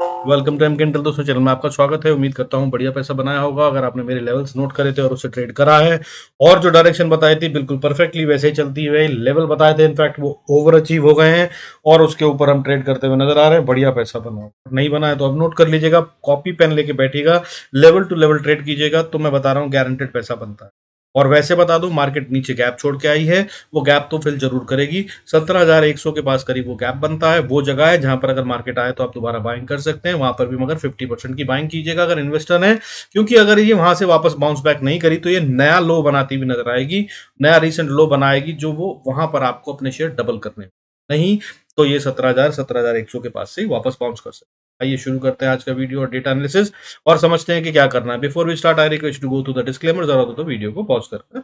Welcome to MK दोस्तों, channel में आपका स्वागत है। उम्मीद करता हूं बढ़िया पैसा बनाया होगा। अगर आपने मेरे लेवल्स नोट करे थे और उसे ट्रेड करा है और जो डायरेक्शन बताई थी बिल्कुल परफेक्टली वैसे ही चलती हुई लेवल बताए थे, इनफैक्ट वो ओवर अचीव हो गए हैं और उसके ऊपर हम ट्रेड करते हुए नजर आ रहे हैं। बढ़िया पैसा बना नहीं बना है तो अब नोट कर लीजिएगा, कॉपी पेन लेके बैठिएगा, लेवल टू लेवल ट्रेड कीजिएगा तो मैं बता रहा हूँ गारंटेड पैसा बनता है। और वैसे बता दूं, मार्केट नीचे गैप छोड़ के आई है, वो गैप तो फिल जरूर करेगी। 17,100 के पास करीब वो गैप बनता है। वो जगह है जहां पर अगर मार्केट आए तो आप दोबारा बाइंग कर सकते हैं। वहां पर भी मगर 50% की बाइंग कीजिएगा अगर इन्वेस्टर है, क्योंकि अगर ये वहां से वापस बाउंस बैक नहीं करी तो ये नया लो बनाती हुई नजर आएगी, नया रिसेंट लो बनाएगी, जो वो वहां पर आपको अपने शेयर डबल करने नहीं तो ये 17,100 के पास से वापस बाउंस कर सकते हैं। आइए शुरू करते हैं आज का वीडियो और डेटा एनालिसिस और समझते हैं कि क्या करना है। Before we start I request to go to the disclaimer, जरा तो वीडियो को पॉज करके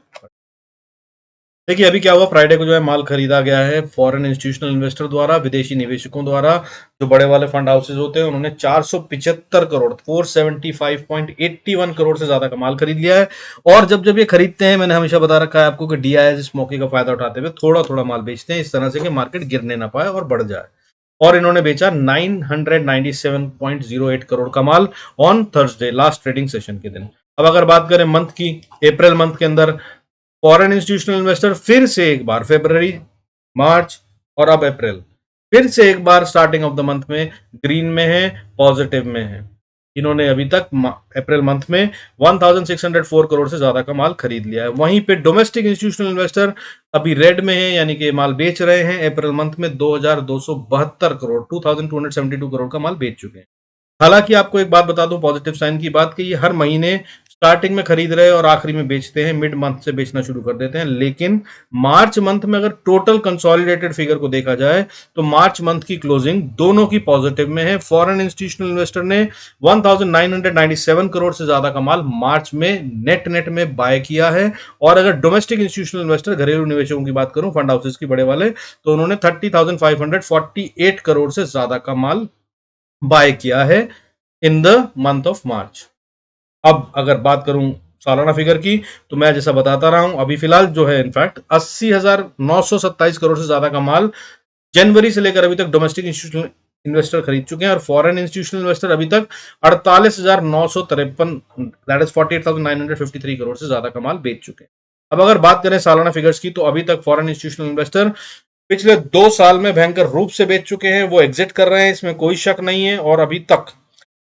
देखिए अभी क्या हुआ। फ्राइडे को जो है माल खरीदा गया है फॉरेन इंस्टीट्यूशनल इन्वेस्टर द्वारा, विदेशी निवेशकों द्वारा। जो बड़े वाले फंड हाउसेज होते हैं उन्होंने 475 करोड़ 475.81 करोड़ से ज्यादा का माल खरीद लिया है। और जब जब ये खरीदते हैं, मैंने हमेशा बता रखा है आपको कि डीआईएस इस मौके का फायदा उठाते हुए थोड़ा थोड़ा माल बेचते हैं, इस तरह से कि मार्केट गिरने ना पाए और बढ़ जाए। और इन्होंने बेचा 997.08 करोड़ का माल on Thursday, last trading session के दिन। अब अगर बात करें मंथ की, अप्रैल मंथ के अंदर फॉरेन इंस्टीट्यूशनल इन्वेस्टर फिर से एक बार, फरवरी, मार्च और अब अप्रैल, फिर से एक बार स्टार्टिंग ऑफ द मंथ में ग्रीन में है, पॉजिटिव में है। इन्होंने अभी तक अप्रैल मंथ में 1604 करोड़ से ज्यादा का माल खरीद लिया है। वहीं पे डोमेस्टिक इंस्टीट्यूशनल इन्वेस्टर अभी रेड में है, यानी कि माल बेच रहे हैं। अप्रैल मंथ में 2272 करोड़ 2272 करोड़ का माल बेच चुके हैं। हालांकि आपको एक बात बता दूं, पॉजिटिव साइन की बात, कि ये हर महीने स्टार्टिंग में खरीद रहे हैं और आखिरी में बेचते हैं, मिड मंथ से बेचना शुरू कर देते हैं। लेकिन मार्च मंथ में अगर टोटल कंसोलिडेटेड फिगर को देखा जाए तो मार्च मंथ की क्लोजिंग दोनों की पॉजिटिव में है। फॉरेन इंस्टीट्यूशनल इन्वेस्टर ने 1997 करोड़ से ज्यादा का माल मार्च में नेट नेट में बाय किया है। और अगर डोमेस्टिक इंस्टीट्यूशनल इन्वेस्टर, घरेलू निवेशकों की बात करूं, फंड हाउसेस की बड़े वाले, तो उन्होंने 30,548 करोड़ से ज्यादा का माल बाय किया है in the month of March. अब अगर बात करूं सालाना फिगर की, तो मैं जैसा बताता रहा हूं, अभी फिलहाल जो है इनफैक्ट 80,927 करोड़ से ज्यादा का माल जनवरी से लेकर अभी तक डोमेस्टिक इंस्टीट्यूशनल इन्वेस्टर खरीद चुके हैं। और फॉरेन इंस्टीट्यूशनल इन्वेस्टर अभी तक 48,953, दैट इज 48,953 करोड़ से ज्यादा का माल बेच चुके हैं। अब अगर बात करें सालाना फिगर्स की, तो अभी तक फॉरेन इंस्टीट्यूशनल इन्वेस्टर पिछले 2 साल में भयंकर रूप से बेच चुके हैं। वो एग्जिट कर रहे हैं, इसमें कोई शक नहीं है। और अभी तक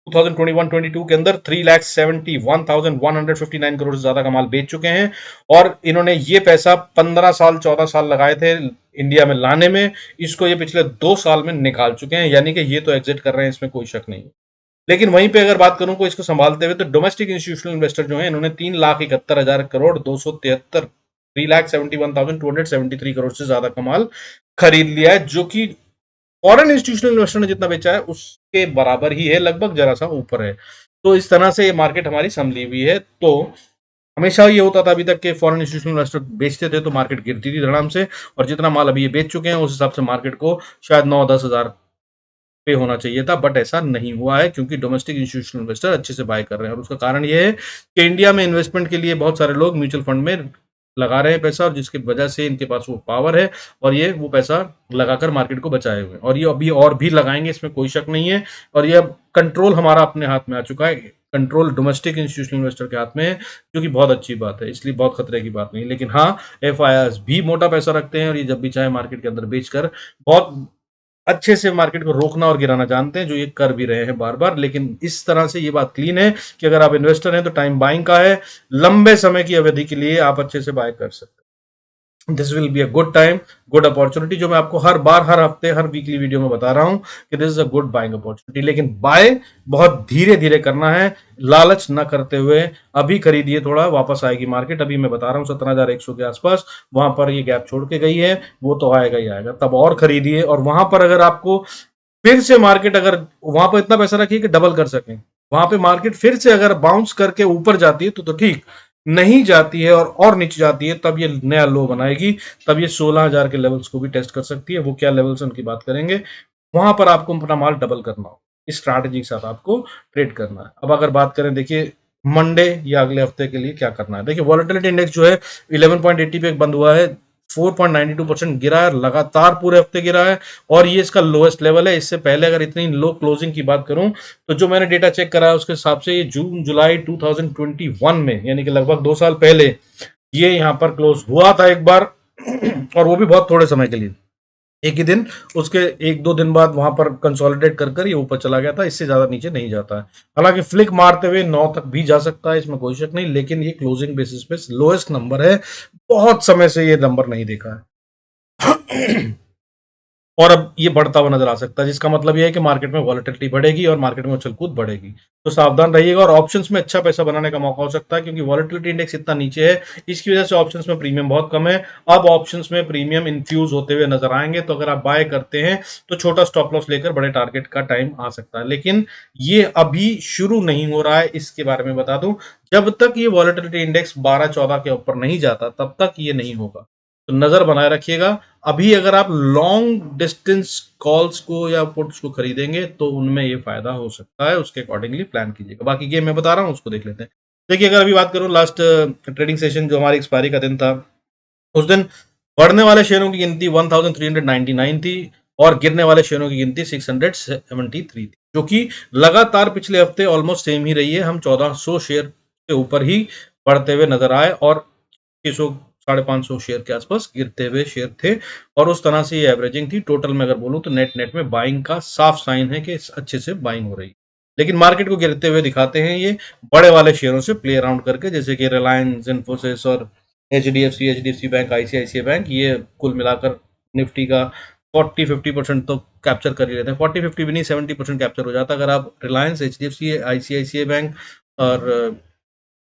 2021-22 के अंदर 3,71,159 करोड़ से ज्यादा का माल बेच चुके हैं। और इन्होंने ये पैसा 15 साल 14 साल लगाए थे इंडिया में लाने में, इसको ये पिछले 2 साल में निकाल चुके हैं, यानी कि ये तो एग्जिट कर रहे हैं, इसमें कोई शक नहीं। लेकिन वहीं पे अगर बात करूं को इसको संभालते हुए, तो डोमेस्टिक इंस्टीट्यूशनल इन्वेस्टर जो है, इन्होंने 3,71,000 करोड़ 273 3,71,273 करोड़ से ज्यादा का माल खरीद लिया है, जो कि फॉरेन इंस्टीट्यूशनल इन्वेस्टर ने जितना बेचा है उसके बराबर ही है, लगभग जरा सा ऊपर है। तो इस तरह से ये मार्केट हमारी संभली हुई है। तो हमेशा ये होता था अभी तक कि फॉरेन इंस्टीट्यूशनल इन्वेस्टर बेचते थे तो मार्केट गिरती थी धड़ाम से, और जितना माल अभी ये बेच चुके हैं उस हिसाब से मार्केट को शायद 9-10 हजार पे होना चाहिए था, बट ऐसा नहीं हुआ है, क्योंकि डोमेस्टिक इंस्टीट्यूशनल इन्वेस्टर अच्छे से बाय कर रहे हैं। और उसका कारण ये है कि इंडिया में इन्वेस्टमेंट के लिए बहुत सारे लोग म्यूचुअल फंड में लगा रहे हैं पैसा, और जिसकी वजह से इनके पास वो पावर है और ये वो पैसा लगाकर मार्केट को बचाए हुए हैं। और ये अभी और भी लगाएंगे, इसमें कोई शक नहीं है। और ये अब कंट्रोल हमारा अपने हाथ में आ चुका है, कंट्रोल डोमेस्टिक इंस्टीट्यूशनल इन्वेस्टर के हाथ में है, जो कि बहुत अच्छी बात है, इसलिए बहुत खतरे की बात नहीं। लेकिन हाँ, एफआईआईस भी मोटा पैसा रखते हैं और ये जब भी चाहे मार्केट के अंदर बेचकर बहुत अच्छे से मार्केट को रोकना और गिराना जानते हैं, जो ये कर भी रहे हैं बार बार। लेकिन इस तरह से ये बात क्लीन है कि अगर आप इन्वेस्टर हैं तो टाइम बाइंग का है, लंबे समय की अवधि के लिए आप अच्छे से बाय कर सकते हैं। This will be a good time, good opportunity, जो मैं आपको हर बार, हर हफ्ते, हर वीकली वीडियो में बता रहा हूं कि this is a good buying opportunity. लेकिन बाय बहुत धीरे धीरे करना है, लालच न करते हुए। अभी खरीदिए, थोड़ा वापस आएगी मार्केट। अभी मैं बता रहा हूँ 17,100 के आसपास वहां पर ये गैप छोड़ के गई है, वो तो आएगा ही आएगा, तब और खरीदिए। और वहां पर अगर आपको फिर से मार्केट, अगर वहां पर इतना पैसा रखिए कि डबल कर सकें, वहां पे मार्केट फिर से अगर बाउंस करके ऊपर जाती है तो ठीक, नहीं जाती है और नीचे जाती है, तब ये नया लो बनाएगी। तब ये 16,000 के लेवल्स को भी टेस्ट कर सकती है। वो क्या लेवल्स उनकी बात करेंगे, वहां पर आपको अपना माल डबल करना हो, इस स्ट्रैटेजी के साथ आपको ट्रेड करना है। अब अगर बात करें, देखिए मंडे या अगले हफ्ते के लिए क्या करना है। देखिए वॉलेटिलिटी इंडेक्स जो है 11.80 पे बंद हुआ है, 4.92% गिरा है, लगातार पूरे हफ्ते गिरा है और ये इसका लोएस्ट लेवल है। इससे पहले अगर इतनी लो क्लोजिंग की बात करूं तो जो मैंने डेटा चेक करा है उसके हिसाब से ये जून जुलाई 2021 में यानी कि लगभग 2 साल पहले ये यहाँ पर क्लोज हुआ था एक बार और वो भी बहुत थोड़े समय के लिए, एक ही दिन, उसके 1-2 दिन बाद वहां पर कंसोलिडेट कर कर ये ऊपर चला गया था, इससे ज्यादा नीचे नहीं जाता है। हालांकि फ्लिक मारते हुए 9 तक भी जा सकता है, इसमें कोई शक नहीं, लेकिन ये क्लोजिंग बेसिस पे लोएस्ट नंबर है, बहुत समय से ये नंबर नहीं देखा है। और अब ये बढ़ता हुआ नजर आ सकता है, जिसका मतलब ये है कि मार्केट में वॉलेटिलिटी बढ़ेगी और मार्केट में उछल कूद बढ़ेगी। तो सावधान रहिएगा और ऑप्शंस में अच्छा पैसा बनाने का मौका हो सकता है, क्योंकि वॉलेटिलिटी इंडेक्स इतना नीचे है, इसकी वजह से ऑप्शंस में प्रीमियम बहुत कम है। अब ऑप्शंस में प्रीमियम इन्फ्यूज होते हुए नजर आएंगे, तो अगर आप बाय करते हैं तो छोटा स्टॉप लॉस लेकर बड़े टारगेट का टाइम आ सकता है, लेकिन ये अभी शुरू नहीं हो रहा है, इसके बारे में बता दूं। जब तक ये वॉलेटिलिटी इंडेक्स 12-14 के ऊपर नहीं जाता तब तक ये नहीं होगा, तो नजर बनाए रखिएगा। अभी अगर आप लॉन्ग डिस्टेंस कॉल्स को या पुट्स को खरीदेंगे तो उनमें ये फायदा हो सकता है, उसके अकॉर्डिंगली प्लान कीजिएगा। बाकी गेम मैं बता रहा हूँ उसको देख लेते हैं। देखिए, अगर अभी बात करूँ लास्ट ट्रेडिंग सेशन जो हमारी एक्सपायरी का दिन था, उस दिन बढ़ने वाले शेयरों की गिनती 1399 थी और गिरने वाले शेयरों की गिनती 673 थी, जो कि लगातार पिछले हफ्ते ऑलमोस्ट सेम ही रही है। हम 1400 शेयर के ऊपर ही बढ़ते हुए नजर आए और 600 550 शेयर के आसपास गिरते हुए शेयर थे, और उस तरह से ये एवरेजिंग थी। टोटल में अगर बोलूं तो नेट नेट में बाइंग का साफ साइन है कि अच्छे से बाइंग हो रही है, लेकिन मार्केट को गिरते हुए दिखाते हैं ये बड़े वाले शेयरों से प्ले अराउंड करके, जैसे कि रिलायंस, इन्फोसिस और HDFC bank, ICICI bank, ये कुल मिलाकर निफ्टी का 40-50% तो कैप्चर कर ही लेते हैं। 40-50 भी नहीं, 70% कैप्चर हो जाता है अगर आप Reliance, HDFC, ICICI bank और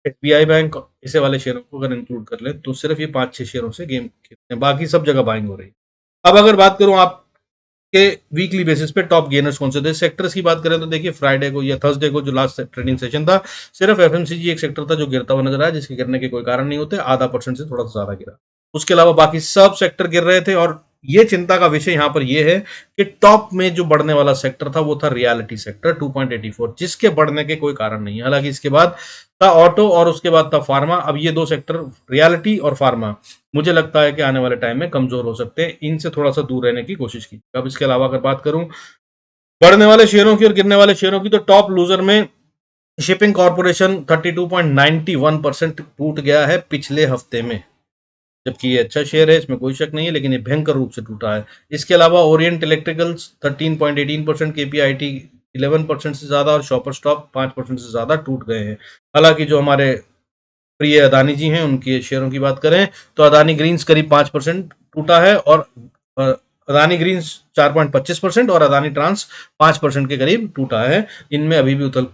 एसबीआई बैंक, ऐसे वाले शेयरों को अगर इंक्लूड कर ले तो सिर्फ ये 5-6 शेयरों से गेम खेलते हैं, बाकी सब जगह बाइंग हो रही है। अब अगर बात करूं आपके वीकली बेसिस पे टॉप गेनर्स कौन से थे, सेक्टर्स की बात करें तो देखिए, फ्राइडे को या थर्सडे को जो लास्ट ट्रेडिंग सेशन था, सिर्फ एफएमसीजी एक सेक्टर था जो गिरता हुआ नजर आया, जिसके गिरने के कोई कारण नहीं होते, आधा परसेंट से थोड़ा सा ज्यादा गिरा। उसके अलावा बाकी सब सेक्टर गिर रहे थे, और ये चिंता का विषय यहां पर यह है कि टॉप में जो बढ़ने वाला सेक्टर था वो था रियलिटी सेक्टर 2.84, जिसके बढ़ने के कोई कारण नहीं है। हालांकि इसके बाद था ऑटो और उसके बाद था फार्मा। अब ये दो सेक्टर, रियलिटी और फार्मा, मुझे लगता है कि आने वाले टाइम में कमजोर हो सकते हैं, इनसे थोड़ा सा दूर रहने की कोशिश की। अब इसके अलावा अगर बात करूं बढ़ने वाले शेयरों की और गिरने वाले शेयरों की, तो टॉप लूजर में शिपिंग कॉर्पोरेशन 32.91% टूट गया है पिछले हफ्ते में, जबकि ये अच्छा शेयर है, इसमें कोई शक नहीं है, लेकिन ये भयंकर रूप से टूटा है। इसके अलावा ओरिएंट इलेक्ट्रिकल्स 13.18%, केपीआईटी 11% से ज्यादा और शॉपर स्टॉप 5% से ज्यादा टूट गए हैं। हालांकि जो हमारे प्रिय अदानी जी हैं उनके शेयरों की बात करें तो अदानी ग्रीन्स करीब 5% टूटा है, और अदानी ग्रीन्स 4.25% और अदानी ट्रांस 5% के करीब टूटा है। इनमें अभी भी उथल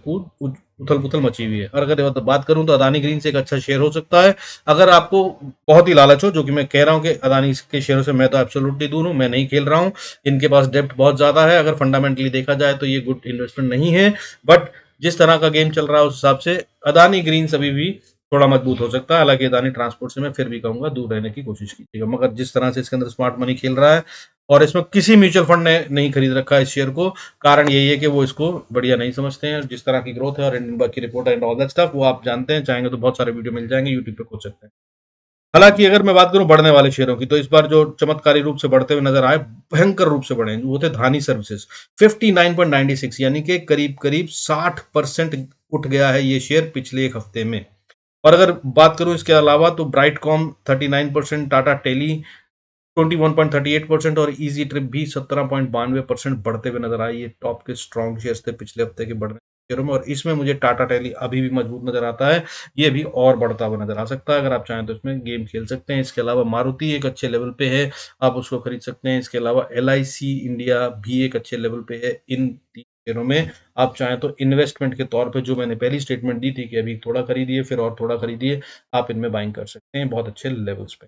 पुथल मची हुई है। और अगर बात करूं तो अदानी ग्रीन्स एक अच्छा शेयर हो सकता है, अगर आपको बहुत ही लालच हो, जो कि मैं कह रहा हूं कि अदानी के शेयरों से मैं तो एब्सोल्युटली दूर हूं, मैं नहीं खेल रहा हूं। इनके पास डेप्थ बहुत ज्यादा है, अगर फंडामेंटली देखा जाए तो ये गुड इन्वेस्टमेंट नहीं है, बट जिस तरह का गेम चल रहा है उस हिसाब से अदानी ग्रीन्स अभी भी थोड़ा मजबूत हो सकता है। हालांकि अदानी ट्रांसपोर्ट से मैं फिर भी कहूंगा दूर रहने की कोशिश कीजिएगा, मगर जिस तरह से इसके अंदर स्मार्ट मनी खेल रहा है और इसमें किसी म्यूचुअल फंड ने नहीं खरीद रखा है इस शेयर को, कारण यही है कि वो इसको बढ़िया नहीं समझते हैं। जिस तरह की ग्रोथ है और इंडियन की report and all that stuff, वो आप जानते हैं, चाहेंगे तो बहुत सारे वीडियो मिल जाएंगे यूट्यूब पे, खोज सकते हैं। हालांकि अगर मैं बात करूं बढ़ने वाले शेयरों की, तो इस बार जो चमत्कारी रूप से बढ़ते हुए नजर आए, भयंकर रूप से बढ़े, वो थे धानी सर्विसेज 59.96, यानी कि करीब करीब 60% उठ गया है ये शेयर पिछले एक हफ्ते में। और अगर बात करूं इसके अलावा तो ब्राइटकॉम 39%, टाटा टेली 21.38% और इजी ट्रिप भी 17.92% बढ़ते हुए नजर आई। ये टॉप के स्ट्रॉन्ग शेयर्स थे पिछले हफ्ते के बढ़ने शेयरों में, और इसमें मुझे टाटा टेली अभी भी मजबूत नजर आता है, ये भी और बढ़ता हुआ नजर आ सकता है। अगर आप चाहें तो इसमें गेम खेल सकते हैं। इसके अलावा मारुति एक अच्छे लेवल पे है, आप उसको खरीद सकते हैं। इसके अलावा LIC इंडिया भी एक अच्छे लेवल पे है। इन तीन शेयरों में आप चाहें तो इन्वेस्टमेंट के तौर पे, जो मैंने पहली स्टेटमेंट दी थी कि अभी थोड़ा खरीदिए फिर और थोड़ा खरीदिए, आप इनमें बाइंग कर सकते हैं बहुत अच्छे लेवल्स पे,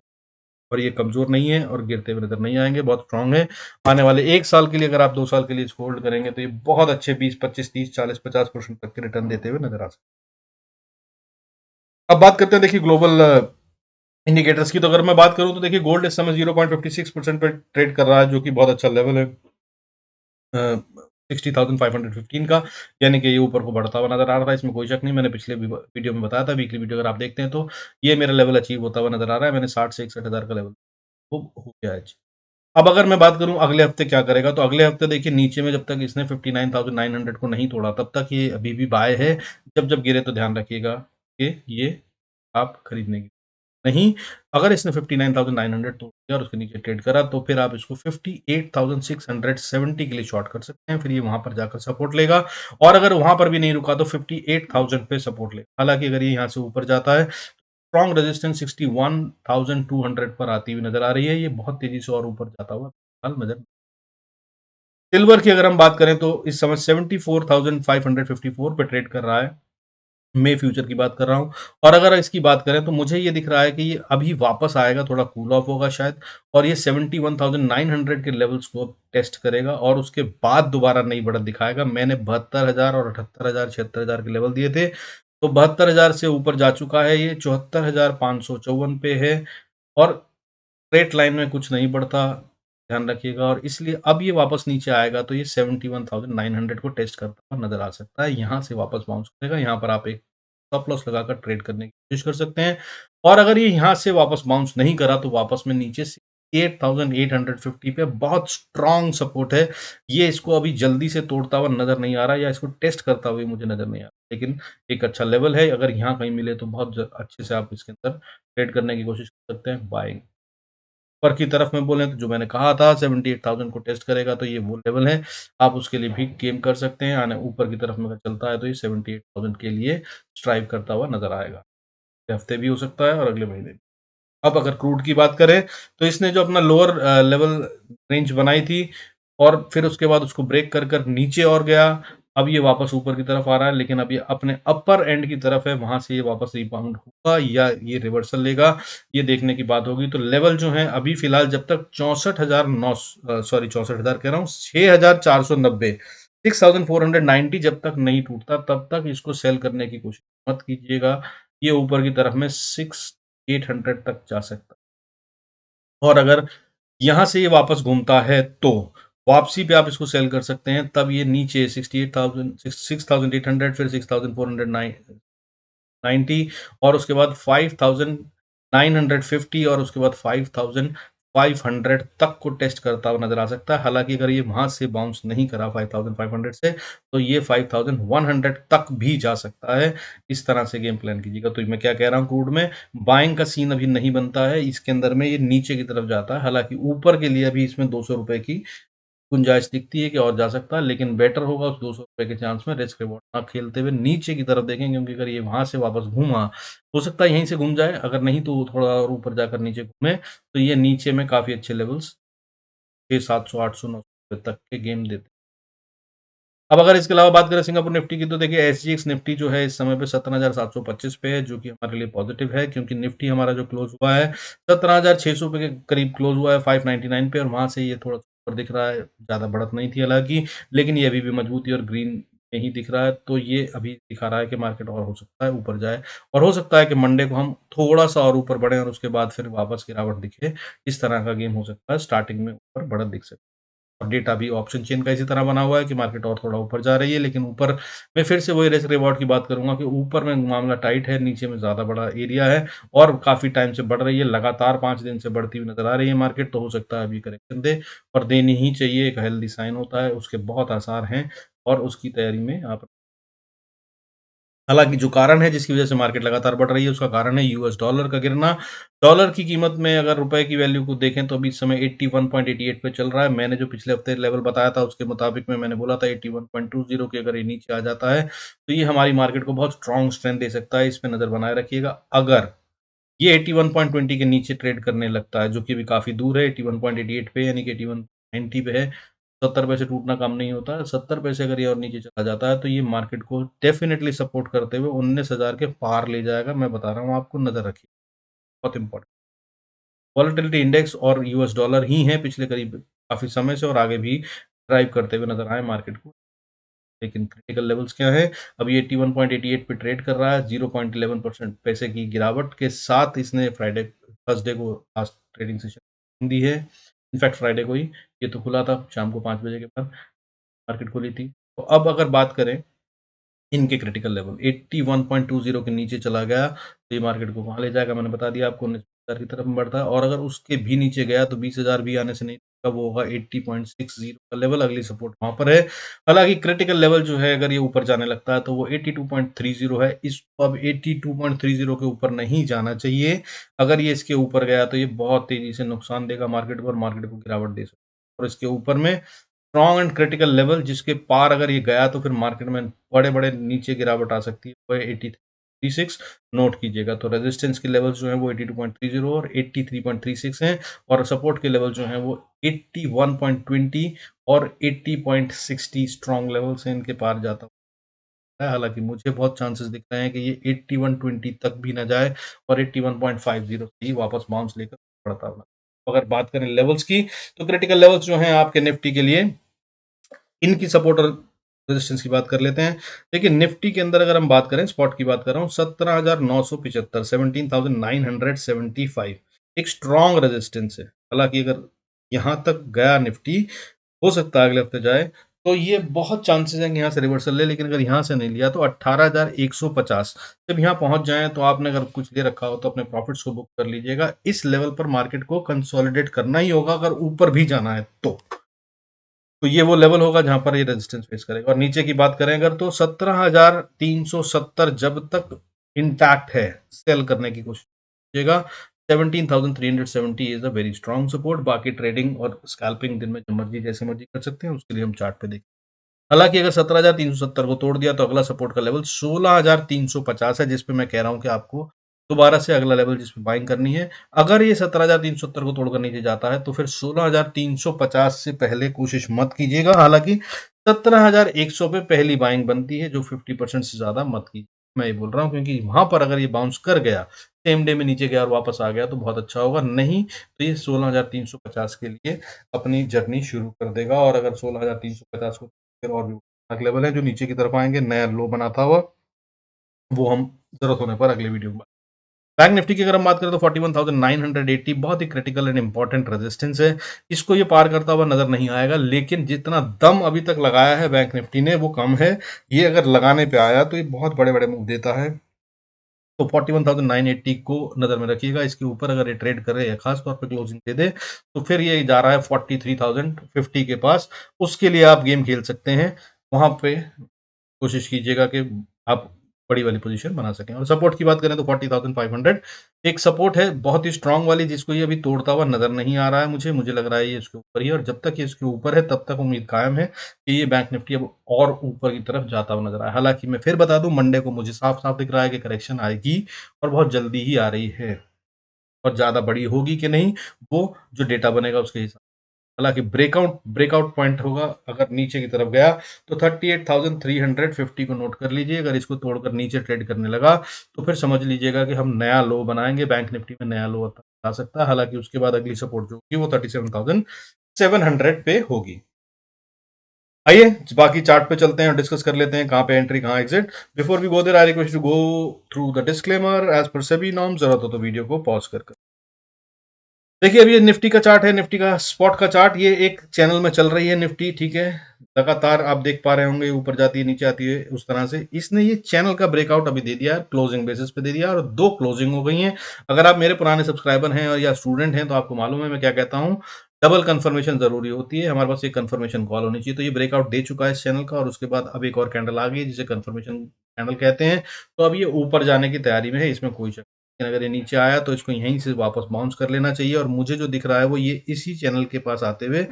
और ये कमजोर नहीं है और गिरते हुए नजर नहीं आएंगे, बहुत स्ट्रांग है। आने वाले 1 साल के लिए, अगर आप 2 साल के लिए होल्ड करेंगे तो ये बहुत अच्छे 20, 25, 30, 40, 50% तक के रिटर्न देते हुए नजर आ सकते हैं। अब बात करते हैं देखिए ग्लोबल इंडिकेटर्स की, तो अगर मैं बात करूं तो देखिए गोल्ड इस समय 0.56% पे ट्रेड कर रहा है, जो कि बहुत अच्छा लेवल है 60,515 का, यानी कि ये ऊपर को बढ़ता हुआ नजर आ रहा था, इसमें कोई शक नहीं। मैंने पिछले वीडियो में बताया था, वीकली वीडियो अगर आप देखते हैं तो ये मेरा लेवल अचीव होता हुआ नजर आ रहा है। मैंने 60 से 61 हज़ार का लेवल वो हो गया है। अब अगर मैं बात करूँ अगले हफ्ते क्या करेगा, तो अगले हफ्ते देखिए नीचे में जब तक इसने 59,900 को नहीं तोड़ा तब तक ये अभी भी बाय है। जब गिरे तो ध्यान रखिएगा कि ये आप खरीदने की नहीं, अगर इसने 59,900 तोड़ दिया और उसके नीचे ट्रेड करा तो फिर आप इसको 58,670 के लिए शॉर्ट कर सकते हैं। फिर ये वहाँ पर जाकर सपोर्ट लेगा और अगर वहाँ पर भी नहीं रुका तो 58,000 पे सपोर्ट लेगा। हालाँकि अगर ये यहाँ से ऊपर जाता है, स्ट्रॉन्ग रेजिस्टेंस 61,200 पर आती हुई नज़र आ रही है। ये बहुत तेज़ी से और ऊपर जाता हुआ फिलहाल नज़र। सिल्वर की अगर हम बात करें तो इस समय 74,554 पे ट्रेड कर रहा है। मैं फ्यूचर की बात कर रहा हूँ और अगर इसकी बात करें तो मुझे ये दिख रहा है कि ये अभी वापस आएगा, थोड़ा कूल ऑफ होगा शायद और ये 71,900 के लेवल्स को टेस्ट करेगा और उसके बाद दोबारा नई बढ़त दिखाएगा। मैंने 72,000 और 78,000, 76,000 के लेवल दिए थे, तो 72,000 से ऊपर जा चुका है ये, 74,554 पे है और स्ट्रेट लाइन में कुछ नहीं बढ़ता, ध्यान रखिएगा और इसलिए अब ये वापस नीचे आएगा तो ये 71,900 को टेस्ट करता हुआ नज़र आ सकता है। यहाँ से वापस बाउंस करेगा, यहाँ पर आप एक स्टॉप लॉस लगाकर ट्रेड करने की कोशिश कर सकते हैं और अगर ये यहाँ से वापस बाउंस नहीं करा तो वापस में नीचे से 8,850 पे बहुत स्ट्रॉन्ग सपोर्ट है। ये इसको अभी जल्दी से तोड़ता हुआ नज़र नहीं आ रहा या इसको टेस्ट करता हुआ मुझे नज़र नहीं आ रहा। लेकिन एक अच्छा लेवल है, अगर यहाँ कहीं मिले तो बहुत अच्छे से आप इसके अंदर ट्रेड करने की कोशिश कर सकते हैं बाइंग। ऊपर की तरफ में बोलें तो जो मैंने कहा था 78,000 को टेस्ट करेगा तो ये वो लेवल है, आप उसके लिए भी गेम कर सकते हैं। आने ऊपर की तरफ में अगर चलता है तो ये 78,000 के लिए स्ट्राइव करता हुआ नज़र आएगा। अगले हफ्ते भी हो सकता है और अगले महीने भी। अब अगर क्रूड की बात करें तो इसने जो अपना लोअर लेवल रेंज बनाई थी और फिर उसके बाद उसको ब्रेक कर नीचे और गया। अब ये वापस ऊपर की तरफ आ रहा है लेकिन अब ये अपने अपर एंड की तरफ है, वहां से ये वापस रिबाउंड होगा या ये रिवर्सल लेगा, ये देखने की बात होगी। तो लेवल जो है अभी फिलहाल जब तक 64,900 सॉरी 64,000 कह रहा हूँ 6,490 6,490 जब तक नहीं टूटता तब तक इसको सेल करने की कोशिश मत कीजिएगा। ये ऊपर की तरफ में 6,800 तक जा सकता है और अगर यहाँ से ये वापस घूमता है तो वापसी पे आप इसको सेल कर सकते हैं। तब ये नीचे 68,000 6,800 फिर 6,490 और उसके बाद 5,950 और उसके बाद 5,500 तक को टेस्ट करता हुआ नज़र आ सकता है। हालाँकि अगर ये वहाँ से बाउंस नहीं करा 5,500 से तो ये 5,100 तक भी जा सकता है। इस तरह से गेम प्लान कीजिएगा। तो मैं क्या कह रहा हूँ, क्रूड में बाइंग का सीन अभी नहीं बनता है, इसके अंदर में ये नीचे की तरफ जाता है। हालाँकि ऊपर के लिए अभी इसमें ₹200 की गुंजाइश दिखती है कि और जा सकता है, लेकिन बेटर होगा उस ₹200 के चांस में रिस्क रिवॉर्ड ना खेलते हुए नीचे की तरफ देखें, क्योंकि अगर ये वहाँ से वापस घूमा, हो सकता है यहीं से घूम जाए, अगर नहीं तो थोड़ा और ऊपर जाकर नीचे घूमे, तो ये नीचे में काफ़ी अच्छे लेवल्स 6, 700, 800, 900 तक के गेम देते हैं। अब अगर इसके अलावा बात करें सिंगापुर निफ्टी की तो देखिए एसजीएक्स निफ्टी जो है इस समय पे 17,725 पे है, जो कि हमारे लिए पॉजिटिव है क्योंकि निफ्टी हमारा जो क्लोज हुआ है 17,600 पे के करीब क्लोज हुआ है 599 पे और वहां से ये थोड़ा ऊपर दिख रहा है, ज़्यादा बढ़त नहीं थी हालांकि, लेकिन ये अभी भी मजबूती और ग्रीन में ही दिख रहा है। तो ये अभी दिखा रहा है कि मार्केट और हो सकता है ऊपर जाए और हो सकता है कि मंडे को हम थोड़ा सा और ऊपर बढ़े और उसके बाद फिर वापस गिरावट दिखे। इस तरह का गेम हो सकता है, स्टार्टिंग में ऊपर बढ़त दिख सकती है। डेटा भी ऑप्शन चेन का इसी तरह बना हुआ है कि मार्केट और थोड़ा ऊपर जा रही है, लेकिन ऊपर मैं फिर से वही रिस्क रिवॉर्ड की बात करूंगा कि ऊपर में मामला टाइट है, नीचे में ज़्यादा बड़ा एरिया है और काफ़ी टाइम से बढ़ रही है, लगातार 5 दिन से बढ़ती हुई नजर आ रही है मार्केट। तो हो सकता है अभी करेक्शन दे और देनी ही चाहिए, एक हेल्दी साइन होता है, उसके बहुत आसार हैं और उसकी तैयारी में आप। हालाँकि जो कारण है जिसकी वज़ह से मार्केट लगातार बढ़ रही है, उसका कारण है यूएस डॉलर का गिरना। डॉलर की कीमत में अगर रुपए की वैल्यू को देखें तो अभी इस समय 81.88 पे चल रहा है। मैंने जो पिछले हफ्ते लेवल बताया था उसके मुताबिक में मैंने बोला था 81.20 के अगर ये नीचे आ जाता है, तो ये हमारी मार्केट को बहुत स्ट्रॉन्ग स्ट्रेंथ दे सकता है। इस पे नज़र बनाए रखिएगा। अगर ये 81.20 के नीचे ट्रेड करने लगता है, जो कि अभी काफ़ी दूर है 81.88 पे यानी कि 81.90 पे है। 70 पैसे टूटना कम नहीं होता है। 70 पैसे अगर ये और नीचे चला जाता है तो ये मार्केट को डेफिनिटली सपोर्ट करते हुए 19,000 के पार ले जाएगा। मैं बता रहा हूँ आपको, नज़र रखिए, बहुत इंपॉर्टेंट। वॉलेटिलिटी इंडेक्स और यूएस डॉलर ही हैं पिछले करीब काफ़ी समय से और आगे भी ड्राइव करते हुए नज़र आए मार्केट को। लेकिन क्रिटिकल लेवल्स क्या हैं? अभी 81.88 पे ट्रेड कर रहा है, 0.11% पैसे की गिरावट के साथ इसने थर्सडे को लास्ट ट्रेडिंग सेशन दी है। इनफैक्ट फ्राइडे को ही ये तो खुला था शाम को 5 बजे के बाद मार्केट खुली थी। तो अब अगर बात करें इनके क्रिटिकल लेवल 81.20 के नीचे चला गया तो ये मार्केट को कहाँ ले जाएगा, मैंने बता दिया आपको, 20,000 की तरफ बढ़ता है और अगर उसके भी नीचे गया तो 20,000 भी आने से नहीं रुका, वो होगा 80.60 का लेवल, अगली सपोर्ट वहाँ पर है। हालाँकि क्रिटिकल लेवल जो है अगर ये ऊपर जाने लगता है तो वो 82.30 है। इसको अब 82.30 के ऊपर नहीं जाना चाहिए। अगर ये इसके ऊपर गया तो ये बहुत तेज़ी से नुकसान देगा मार्केट को और मार्केट को गिरावट दे सकता है। और इसके ऊपर में स्ट्रॉन्ग एंड क्रिटिकल लेवल जिसके पार अगर ये गया तो फिर मार्केट में बड़े-बड़े नीचे गिरावट आ सकती है, वो है 83.36 नोट कीजिएगा। तो रेजिस्टेंस के लेवल्स जो हैं वो 82.30 और 83.36 हैं और सपोर्ट के लेवल जो हैं वो 81.20 और 80.60 स्ट्रॉन्ग लेवल्स हैं, इनके पार जाता है। हालाँकि मुझे बहुत चांसेस दिख रहे हैं कि ये 81.20 तक भी ना जाए और 81.50 से ही वापस बाउंस लेकर बढ़ता हुआ। अगर बात करें लेवल्स की, तो क्रिटिकल लेवल्स जो हैं आपके निफ्टी के लिए, इनकी सपोर्ट और रेजिस्टेंस की बात कर लेते हैं। देखिए निफ्टी के अंदर अगर हम बात करें, स्पॉट की बात कर रहा हूँ, 17,975 17,975 एक स्ट्रॉन्ग रेजिस्टेंस है। हालाँकि अगर यहाँ तक गया निफ्टी, हो सकता है अगले हफ्ते जाए, तो ये बहुत चांसेस हैं कि यहाँ से रिवर्सल ले, लेकिन अगर यहाँ से नहीं लिया तो 18,150 जब यहाँ पहुँच जाएँ तो आपने अगर कुछ ले रखा हो तो अपने प्रॉफिट्स को बुक कर लीजिएगा। इस लेवल पर मार्केट को कंसोलिडेट करना ही होगा अगर ऊपर भी जाना है तो। तो ये वो लेवल होगा जहाँ पर ये रेजिस्टेंस फेस करेगा और नीचे की बात करें अगर तो 17,370 जब तक इंटैक्ट है, सेल करने की कोशिश कीजिएगा। 17,370 is a very strong support. बाकी ट्रेडिंग और स्कैल्पिंग दिन में जब मर्ज़ी जैसे मर्ज़ी कर सकते हैं, उसके लिए हम चार्ट पे देखें। हालाँकि अगर 17,370 को तोड़ दिया तो अगला सपोर्ट का लेवल 16,350 है, जिस पे मैं कह रहा हूँ कि आपको दोबारा से अगला लेवल जिस पे बाइंग करनी है। अगर ये 17,370 को तोड़कर नीचे जाता है तो फिर 16,350 से पहले कोशिश मत कीजिएगा। हालाँकि 17,100 पे पहली बाइंग बनती है, जो 50% से ज़्यादा मत कीजिए। मैं ये बोल रहा हूँ क्योंकि वहाँ पर अगर ये बाउंस कर गया, सेम डे में नीचे गया और वापस आ गया तो बहुत अच्छा होगा, नहीं तो ये 16,350 के लिए अपनी जर्नी शुरू कर देगा और अगर 16,350 को फिर और भी खतरनाक लेवल है जो नीचे की तरफ आएँगे, नया लो बनाता हुआ, वो हम ज़रूरत होने पर अगले वीडियो में बैंक निफ्टी की अगर हम बात करें तो 41,980 बहुत ही क्रिटिकल एंड इंपॉर्टेंट रेजिस्टेंस है। इसको ये पार करता हुआ नज़र नहीं आएगा, लेकिन जितना दम अभी तक लगाया है बैंक निफ्टी ने वो कम है। ये अगर लगाने पे आया तो ये बहुत बड़े-बड़े मूव देता है। तो 41,980 को नज़र में रखिएगा। इसके ऊपर अगर ये ट्रेड करे या खास तौर पे क्लोजिंग दे दे, तो फिर ये जा रहा है 43,050 के पास। उसके लिए आप गेम खेल सकते हैं। वहाँ पे कोशिश कीजिएगा कि आप बड़ी वाली पोजीशन बना सकें और सपोर्ट की बात करें तो 40,500 एक सपोर्ट है बहुत ही स्ट्रांग वाली, जिसको ये अभी तोड़ता हुआ नज़र नहीं आ रहा है मुझे लग रहा है ये इसके ऊपर ही है और जब तक ये इसके ऊपर है तब तक उम्मीद कायम है कि ये बैंक निफ्टी अब और ऊपर की तरफ जाता हुआ नज़र आए। हालाँकि मैं फिर बता दूँ, मंडे को मुझे साफ-साफ दिख रहा है कि करेक्शन आएगी और बहुत जल्दी ही आ रही है और ज़्यादा बड़ी होगी कि नहीं, वो जो डेटा बनेगा उसके हिसाब। हालाँकि ब्रेकआउट पॉइंट होगा अगर नीचे की तरफ गया तो 38,350 को नोट कर लीजिए। अगर इसको तोड़कर नीचे ट्रेड करने लगा तो फिर समझ लीजिएगा कि हम नया लो बनाएँगे, बैंक निफ्टी में नया लो आ सकता है। हालाँकि उसके बाद अगली सपोर्ट जो होगी वो 37,700 पे होगी। आइए बाकी चार्ट पे चलते हैं और डिस्कस कर लेते हैं कहाँ पे एंट्री कहाँ exit. Before we go there I request to go through the disclaimer as per SEBI norms. जरूरत हो तो वीडियो को पॉज कर देखिए। अभी ये निफ्टी का चार्ट है, निफ्टी का स्पॉट का चार्ट, ये एक चैनल में चल रही है निफ्टी, ठीक है। लगातार आप देख पा रहे होंगे ऊपर जाती है नीचे आती है उस तरह से। इसने ये चैनल का ब्रेकआउट अभी दे दिया है, क्लोजिंग बेसिस पे दे दिया और दो क्लोजिंग हो गई हैं। अगर आप मेरे पुराने सब्सक्राइबर हैं और या स्टूडेंट हैं तो आपको मालूम है मैं क्या कहता हूँ, डबल कंफर्मेशन जरूरी होती है। हमारे पास एक कंफर्मेशन कॉल होनी चाहिए। तो ये ब्रेकआउट दे चुका है इस चैनल का और उसके बाद अब एक और कैंडल आ गई जिसे कंफर्मेशन कैंडल कहते हैं। तो अब ये ऊपर जाने की तैयारी में है, इसमें कोई शक। लेकिन अगर ये नीचे आया तो इसको यहीं से वापस बाउंस कर लेना चाहिए और मुझे जो दिख रहा है वो ये इसी चैनल के पास आते हुए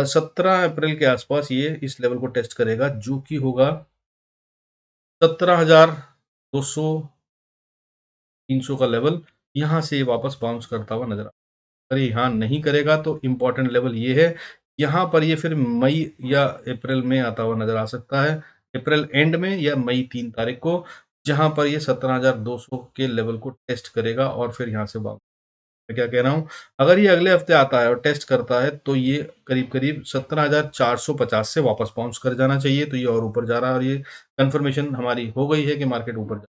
17 अप्रैल के आसपास ये इस लेवल को टेस्ट करेगा, जो कि होगा 17,200 300 का लेवल। यहाँ से ये वापस बाउंस करता हुआ नजर अगर ये यहाँ नहीं करेगा तो इम्पोर्टेंट लेवल ये है। यहाँ पर ये फिर मई या अप्रैल में आता हुआ नजर आ सकता है, अप्रैल एंड में या मई 3 तारीख को, जहाँ पर ये 17,200 के लेवल को टेस्ट करेगा और फिर यहाँ से वापस। मैं क्या कह रहा हूँ, अगर ये अगले हफ्ते आता है और टेस्ट करता है तो ये करीब करीब 17,450 से वापस बाउंस कर जाना चाहिए। तो ये और ऊपर जा रहा है और ये कंफर्मेशन हमारी हो गई है कि मार्केट ऊपर जा।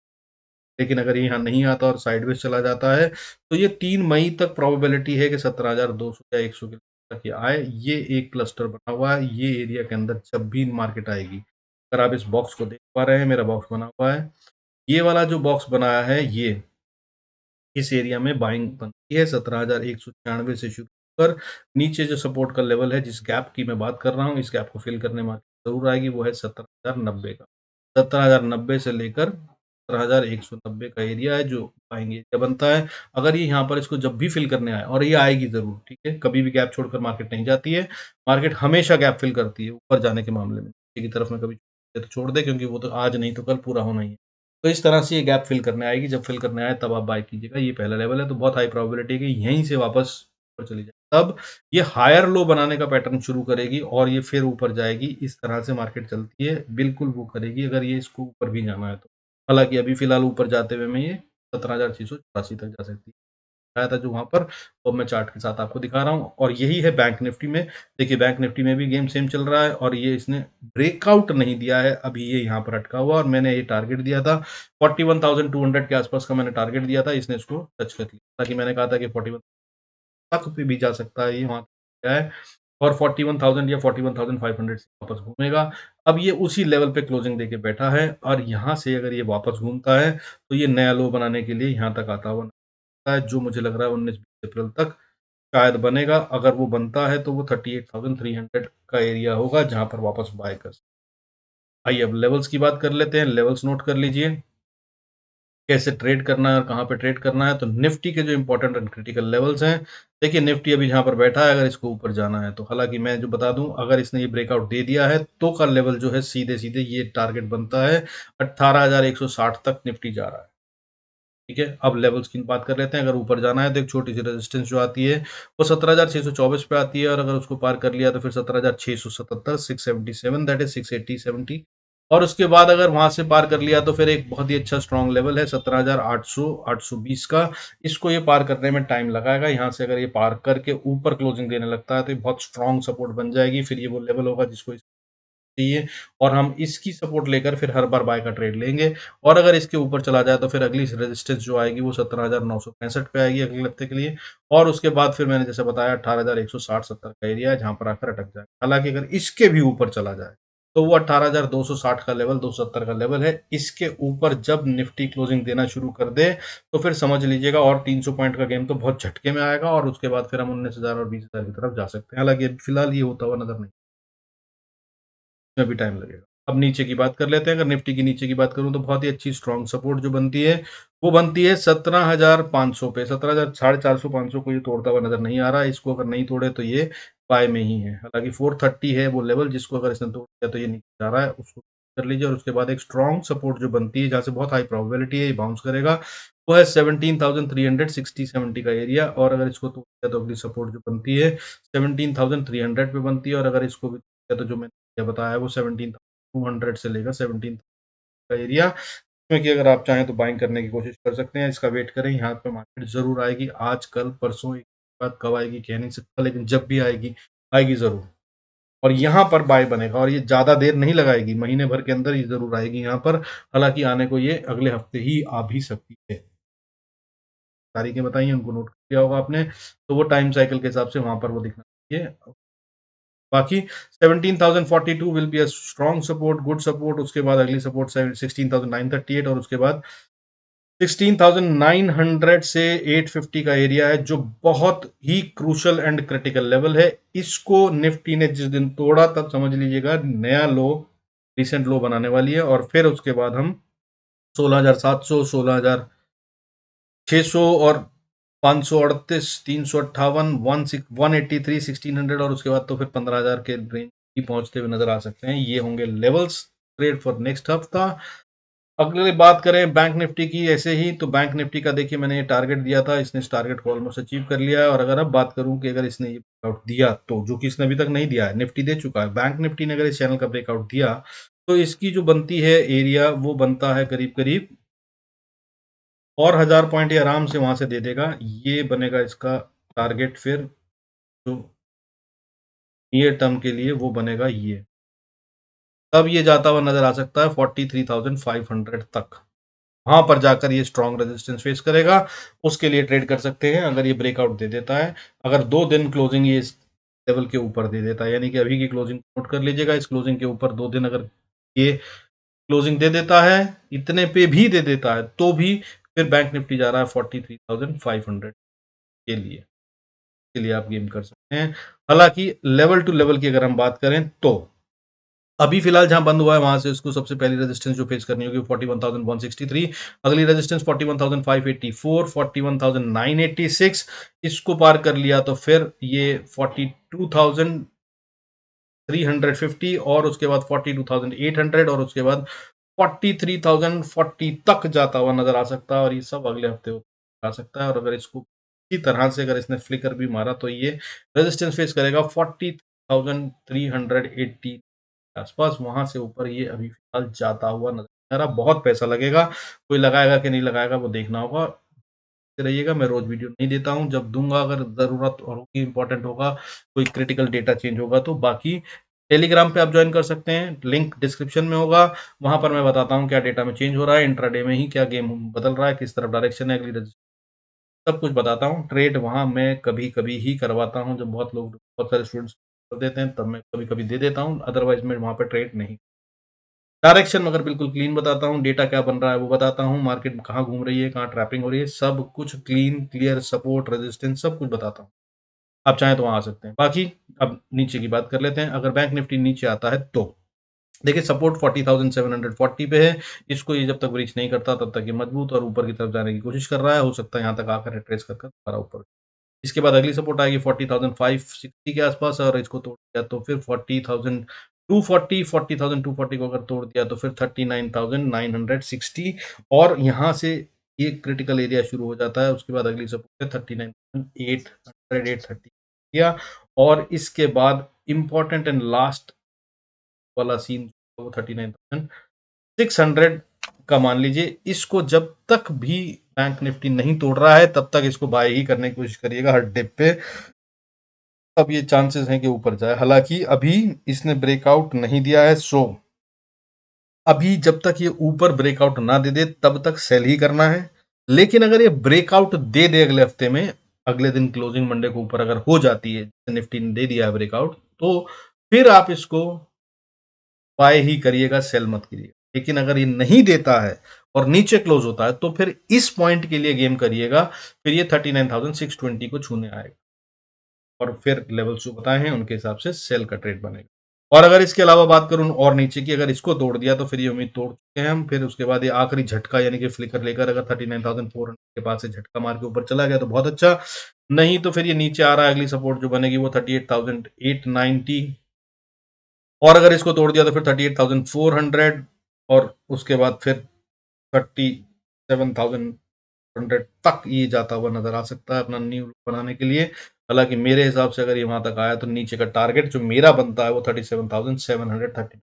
लेकिन अगर ये यहाँ नहीं आता और साइडवेज चला जाता है तो ये 3 मई तक प्रोबेबिलिटी है कि 17,200 या 100 के तक ये आए। ये एक क्लस्टर बना हुआ है, ये एरिया के अंदर जब भी मार्केट आएगी, अगर आप इस बॉक्स को देख पा रहे हैं, मेरा बॉक्स बना हुआ है, ये वाला जो बॉक्स बनाया है ये इस एरिया में बाइंग है 17,196 से शुरू कर नीचे जो सपोर्ट का लेवल है, जिस गैप की मैं बात कर रहा हूँ, इस गैप को फिल करने में ज़रूर आएगी, वो है 17,090 का। 17,090 से लेकर 17,190 का एरिया है जो बाइंग एरिया बनता है। अगर ये यहाँ पर इसको जब भी फिल करने आए, और ये आएगी ज़रूर, ठीक है? कभी भी गैप छोड़कर मार्केट नहीं जाती है। मार्केट हमेशा गैप फिल करती है ऊपर जाने के मामले में। नीचे की तरफ में कभी तो छोड़ दे, क्योंकि वो तो आज नहीं तो कल पूरा होना ही है। तो इस तरह से ये गैप फिल करने आएगी, जब फिल करने आए तब आप बाय कीजिएगा। ये पहला लेवल है, तो बहुत हाई प्रोबेबिलिटी है कि यहीं से वापस ऊपर चली जाए। तब ये हायर लो बनाने का पैटर्न शुरू करेगी और ये फिर ऊपर जाएगी। इस तरह से मार्केट चलती है, बिल्कुल वो करेगी अगर ये इसको ऊपर भी जाना है तो। हालाँकि अभी फिलहाल ऊपर जाते हुए में ये 17,684 तक जा सकती है। आया था जो वहाँ पर, वो मैं चार्ट के साथ आपको दिखा रहा हूँ, और यही है बैंक निफ्टी में। देखिए बैंक निफ्टी में भी गेम सेम चल रहा है, और ये इसने ब्रेकआउट नहीं दिया है, अभी ये यहाँ पर अटका हुआ, और मैंने ये टारगेट दिया था 41,200 के आसपास का मैंने टारगेट दिया था, इसने इसको टच कर लिया। ताकि मैंने कहा था कि 41 तक पे भी जा सकता है, ये वहाँ गया है, और 41,000 या 41,500 से वापस घूमेगा। अब ये उसी लेवल पे क्लोजिंग देके बैठा है, और यहाँ से अगर ये वापस घूमता है तो ये नया लो बनाने के लिए यहाँ तक आता हुआ है, जो मुझे लग रहा है 19-20 अप्रैल तक शायद बनेगा। अगर वो बनता है तो वो 38,300 का एरिया होगा जहां पर वापस बाय कर सकते हैं। आइए अब लेवल्स की बात कर लेते हैं। लेवल्स नोट कर लीजिए, कैसे ट्रेड करना है और कहाँ पे ट्रेड करना है। तो निफ्टी के जो इंपॉर्टेंट एंड क्रिटिकल लेवल्स हैं, देखिए निफ्टी अभी जहां पर बैठा है, अगर इसको ऊपर जाना है तो, हालांकि मैं जो बता दूं, अगर इसने ये ब्रेकआउट दे दिया है तो का लेवल जो है सीधे सीधे ये टारगेट बनता है 18,160 तक निफ्टी जा रहा है। ठीक है, अब लेवल्स की बात कर लेते हैं। अगर ऊपर जाना है तो एक छोटी सी रेजिस्टेंस जो आती है वो 17,624 पे आती है, और अगर उसको पार कर लिया तो फिर 17,677, 677, दैट इज 680-70। और उसके बाद अगर वहां से पार कर लिया तो फिर एक बहुत ही अच्छा स्ट्रॉन्ग लेवल है 17,800, 820 का। इसको ये पार करने में टाइम लगाएगा। यहाँ से अगर ये पार करके ऊपर क्लोजिंग देने लगता है तो ये बहुत स्ट्रॉन्ग सपोर्ट बन जाएगी। फिर ये वो लेवल होगा जिसको चाहिए, और हम इसकी सपोर्ट लेकर फिर हर बार बाय का ट्रेड लेंगे। और अगर इसके ऊपर चला जाए तो फिर अगली रेजिस्टेंस जो आएगी वो 17,965 पे आएगी अगले हफ्ते के लिए। और उसके बाद फिर मैंने जैसे बताया 18,160-70 का एरिया है जहां पर आकर अटक जाए। हालांकि अगर इसके भी ऊपर चला जाए तो वो 18,260 का लेवल, 270 का लेवल है। इसके ऊपर जब निफ्टी क्लोजिंग देना शुरू कर दे तो फिर समझ लीजिएगा और 300 पॉइंट का गेम तो बहुत झटके में आएगा, और उसके बाद फिर हम 19,000 और 20,000 की तरफ जा सकते हैं। हालांकि फिलहाल ये होता हुआ नजर नहीं, में भी टाइम लगेगा। अब नीचे की बात कर लेते हैं। अगर निफ्टी की नीचे की बात करूं तो बहुत ही अच्छी स्ट्रॉन्ग सपोर्ट जो बनती है वो बनती है 17,500 पे। 17,000, 450, 500 को ये तोड़ता हुआ नजर नहीं आ रहा है। इसको अगर नहीं तोड़े तो ये बाय में ही है। हालांकि 430 है वो लेवल, जिसको अगर इसने तोड़ दिया तो ये नीचे जा रहा है, उसको कर लीजिए। और उसके बाद एक स्ट्रॉन्ग सपोर्ट जो बनती है जहां से बहुत हाई प्रोबेबिलिटी है ये बाउंस करेगा, वो है 17,360-70 का एरिया। और अगर इसको तोड़ दिया तो अगली सपोर्ट जो बनती है 17,300 पे बनती है। और अगर इसको भी तोड़ दिया तो जो मैंने बताया है वो 17,200 से लेकर 17 का एरिया, क्योंकि अगर आप चाहें तो बाइंग करने की कोशिश कर सकते हैं। इसका वेट करें, यहाँ पे मार्केट जरूर आएगी। आज कल परसों, एक बात कब आएगी कह नहीं सकता, लेकिन जब भी आएगी आएगी जरूर। और यहाँ पर बाय बनेगा, और ये ज्यादा देर नहीं लगाएगी, महीने भर के अंदर ये जरूर आएगी यहाँ पर। हालांकि आने को ये अगले हफ्ते ही आ भी सकती है। तारीखें बताइए, उनको नोट किया होगा आपने, तो वो टाइम साइकिल के हिसाब से वहां पर वो दिखना चाहिए। बाकी 17,042 will be a strong support, good support. उसके बाद अगली सपोर्ट 16,938, और उसके बाद 16,900 से 850 का एरिया है जो बहुत ही क्रूशल एंड क्रिटिकल लेवल है। इसको निफ्टी ने जिस दिन तोड़ा तब समझ लीजिएगा नया लो, रिसेंट लो बनाने वाली है। और फिर उसके बाद हम 16,700, 16,600 और 538, 358, 183, 1600, और उसके बाद तो फिर 15,000 के रेंज ही पहुंचते हुए नजर आ सकते हैं। ये होंगे लेवल्स ट्रेड फॉर नेक्स्ट हफ्ता। अगले बात करें बैंक निफ्टी की, ऐसे ही तो बैंक निफ्टी का देखिए मैंने ये टारगेट दिया था, इसने इस टारगेट को ऑलमोस्ट अचीव कर लिया है। और अगर अब बात करूं कि अगर इसने ये ब्रेकआउट दिया तो, जो कि इसने अभी तक नहीं दिया है, निफ्टी दे चुका है, बैंक निफ्टी ने अगर इस चैनल का ब्रेकआउट दिया तो इसकी जो बनती है एरिया वो बनता है करीब करीब, और 1,000 पॉइंट ये आराम से वहां से दे देगा। ये बनेगा इसका टारगेट फिर जो नियर टर्म के लिए वो बनेगा ये। तब ये जाता हुआ नजर आ सकता है 43,500 तक। वहां पर जाकर ये स्ट्रॉन्ग रेजिस्टेंस फेस करेगा, उसके लिए ट्रेड कर सकते हैं अगर ये ब्रेकआउट दे देता है। अगर 2 दिन क्लोजिंग ये इस लेवल के ऊपर दे देता है, यानी कि अभी की क्लोजिंग नोट कर लीजिएगा, इस क्लोजिंग के ऊपर 2 दिन अगर ये क्लोजिंग दे देता है, इतने पे भी दे देता है, तो भी फिर बैंक निफ्टी जा रहा है 43,500 के लिए आप गेम कर सकते हैं। हालांकि लेवल टू लेवल की अगर हम बात करें तो अभी फिलहाल जहां बंद हुआ है वहां से उसको सबसे पहली रेजिस्टेंस जो फेस करनी होगी 41,163, अगली रेजिस्टेंस 41,584, 41,986, इसको पार कर लिया तो फिर ये 42,350 और उसके बाद 42,800 और उसके बाद 43,040 तक जाता हुआ नजर आ सकता है और ये सब अगले हफ्ते आ सकता है। और अगर इसको इसी तरह से अगर इसने फ्लिकर भी मारा तो ये रेजिस्टेंस फेस करेगा 40,380 आसपास, वहां से ऊपर ये अभी फिलहाल जाता हुआ नजर आ रहा। बहुत पैसा लगेगा, कोई लगाएगा कि नहीं लगाएगा वो देखना होगा। रहिएगा, मैं रोज वीडियो नहीं देता हूं, जब दूंगा अगर जरूरत और होगी इंपॉर्टेंट होगा कोई क्रिटिकल डेटा चेंज होगा तो। बाकी टेलीग्राम पे आप ज्वाइन कर सकते हैं, लिंक डिस्क्रिप्शन में होगा, वहां पर मैं बताता हूँ क्या डेटा में चेंज हो रहा है, इंट्राडे में ही क्या गेम बदल रहा है, किस तरफ डायरेक्शन है अगली सब कुछ बताता हूँ। ट्रेड वहां मैं कभी कभी ही करवाता हूँ, जब बहुत सारे स्टूडेंट्स कर देते हैं तब मैं कभी कभी दे देता हूँ, अदरवाइज मैं वहां पर ट्रेड नहीं। डायरेक्शन मगर बिल्कुल क्लीन बताता हूँ, डेटा क्या बन रहा है वो बताता हूँ, मार्केट कहाँ घूम रही है, कहाँ ट्रैपिंग हो रही है, सब कुछ क्लीन क्लियर, सपोर्ट रेजिस्टेंस सब कुछ बताता हूँ। आप चाहें तो वहां आ सकते हैं। बाकी अब नीचे की बात कर लेते हैं। अगर बैंक निफ्टी नीचे आता है तो देखिए सपोर्ट 40,740 पे है, इसको ये जब तक ब्रीच नहीं करता तब तक ये मजबूत और ऊपर की तरफ जाने की कोशिश कर रहा है, हो सकता है यहाँ तक आकर ट्रेस कर दोबारा ऊपर। इसके बाद अगली सपोर्ट आएगी 40,560 के आसपास, और इसको तोड़ दिया तो फिर 40,240 को अगर तोड़ दिया तो फिर 39,960, और यहाँ से ये क्रिटिकल एरिया शुरू हो जाता है। उसके बाद अगली सपोर्ट है 39,800 830 किया, और इसके बाद इंपॉर्टेंट एंड लास्ट वाला सीन वो 39,600 का मान लीजिए। इसको जब तक भी बैंक निफ्टी नहीं तोड़ रहा है तब तक इसको बाय ही करने की कोशिश करिएगा हर डिप पे, अब ये चांसेस हैं कि ऊपर जाए। हालांकि अभी इसने ब्रेकआउट नहीं दिया है, सो अभी जब तक ये ऊपर ब्रेकआउट ना दे दे तब तक सेल ही करना है। लेकिन अगर ये ब्रेकआउट दे दे अगले हफ्ते में, अगले दिन क्लोजिंग मंडे को ऊपर अगर हो जाती है, निफ्टी ने दे दिया है ब्रेकआउट, तो फिर आप इसको बाय ही करिएगा, सेल मत करिएगा। लेकिन अगर ये नहीं देता है और नीचे क्लोज होता है तो फिर इस पॉइंट के लिए गेम करिएगा, फिर ये 39,620 को छूने आएगा और फिर लेवल्स जो बताए हैं उनके हिसाब से सेल का ट्रेड बनेगा। और अगर इसके अलावा बात करूं और नीचे की, अगर इसको तोड़ दिया तो फिर ये उम्मीद तोड़ चुके हैं हम। फिर उसके बाद ये आखिरी झटका यानी कि फ्लिकर लेकर अगर 39,400 के पास से झटका मार के ऊपर चला गया तो बहुत अच्छा, नहीं तो फिर ये नीचे आ रहा है। अगली सपोर्ट जो बनेगी वो 38,890, और अगर इसको तोड़ दिया तो फिर 38,400, और उसके बाद फिर 37,100 तक ये जाता हुआ नजर आ सकता है अपना न्यू बनाने के लिए। हालांकि मेरे हिसाब से अगर ये वहां तक आया तो नीचे का टारगेट जो मेरा बनता है वो 37,730।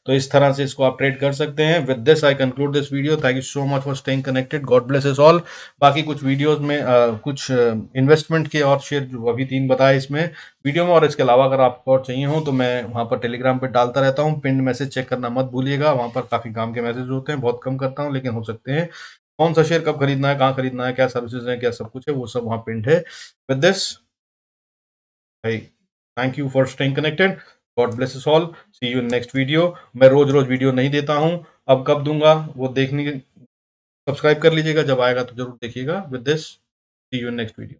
तो इस तरह से इसको आप ट्रेड कर सकते हैं। With this I conclude this video. Thank you so much for staying connected. God bless us all. बाकी कुछ वीडियोस में कुछ इन्वेस्टमेंट के और शेयर जो अभी 3 बताए इसमें वीडियो में, और इसके अलावा अगर आपको और चाहिए हो तो मैं वहां पर टेलीग्राम पे डालता रहता हूँ। पिन मैसेज चेक करना मत भूलिएगा, वहां पर काफी काम के मैसेज होते हैं, बहुत कम करता हूँ लेकिन हो सकते हैं। कौन सा शेयर कब खरीदना है, कहाँ खरीदना है, क्या सर्विसेज है, क्या सब कुछ है, वो सब वहां पिंड है। विद दिस भाई, thank you for staying connected. God bless us all. See you in next video. मैं रोज रोज वीडियो नहीं देता हूं, अब कब दूंगा वो देखने, सब्सक्राइब कर लीजिएगा, जब आएगा तो जरूर देखिएगा। With this see you in next video.